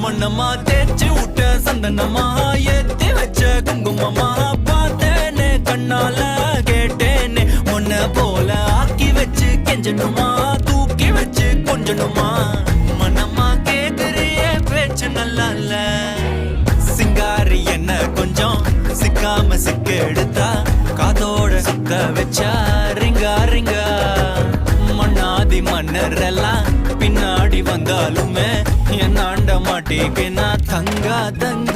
மண்ணம்மா தேய்ச்சி விட்ட சந்தனமா ஏத்தி வச்ச குங்குமமா பார்த்தேனே கண்ணால கேட்டேனே உன்ன போல ஆக்கி வச்சு கெஞ்சணுமா தூக்கி வச்சு கொஞ்சணுமா மனமா கேக்குறிய பேச்சு நல்லா இல்ல சிங்காரி என்ன கொஞ்சம் சிக்காம சிக்க எடுத்தா காதோட சுத்த வச்சா ரிங்கா ரிங்கா மண்ணாதி மன்னர் எல்லாம் பின்னாடி வந்தாலுமே என் ஆண்ட மாட்டேக்கு நான் தங்கா தங்க